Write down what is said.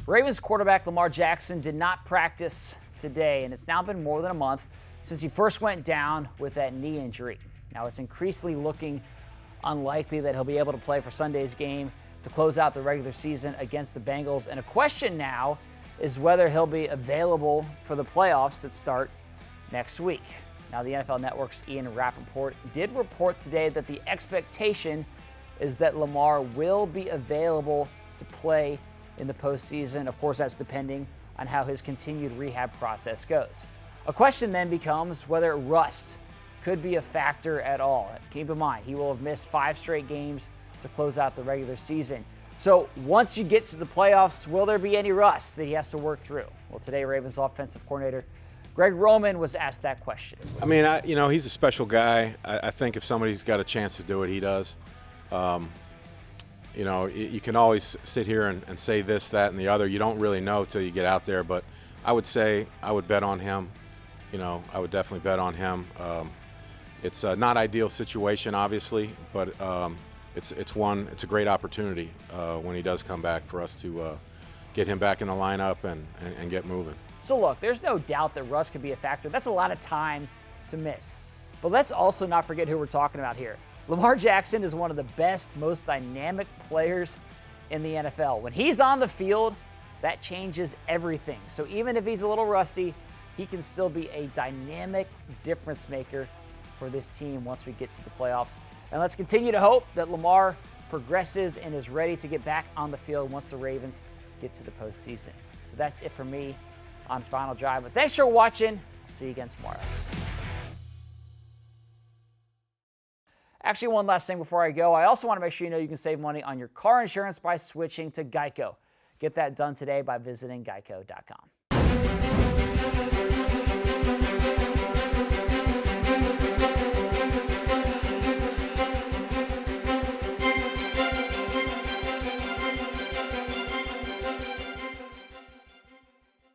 Ravens quarterback Lamar Jackson did not practice today, and it's now been more than a month since he first went down with that knee injury. Now it's increasingly looking unlikely that he'll be able to play for Sunday's game to close out the regular season against the Bengals. And a question now is whether he'll be available for the playoffs that start next week. Now, the NFL Network's Ian Rappaport did report today that the expectation is that Lamar will be available to play in the postseason. Of course, that's depending on how his continued rehab process goes. A question then becomes whether rust could be a factor at all. Keep in mind, he will have missed 5 straight games to close out the regular season. So once you get to the playoffs, will there be any rust that he has to work through? Well, today, Ravens offensive coordinator Greg Roman was asked that question. I mean, he's a special guy. I think if somebody's got a chance to do it, he does. You can always sit here and say this, that, and the other. You don't really know till you get out there. But I would say I would bet on him. I would definitely bet on him. It's a not ideal situation, obviously, but it's a great opportunity when he does come back for us to get him back in the lineup and get moving. So look, there's no doubt that rust could be a factor. That's a lot of time to miss. But let's also not forget who we're talking about here. Lamar Jackson is one of the best, most dynamic players in the NFL. When he's on the field, that changes everything. So even if he's a little rusty, he can still be a dynamic difference maker for this team once we get to the playoffs. And let's continue to hope that Lamar progresses and is ready to get back on the field once the Ravens get to the postseason. So that's it for me on Final Drive. But thanks for watching. See you again tomorrow. Actually, one last thing before I go. I also want to make sure you know you can save money on your car insurance by switching to Geico. Get that done today by visiting geico.com.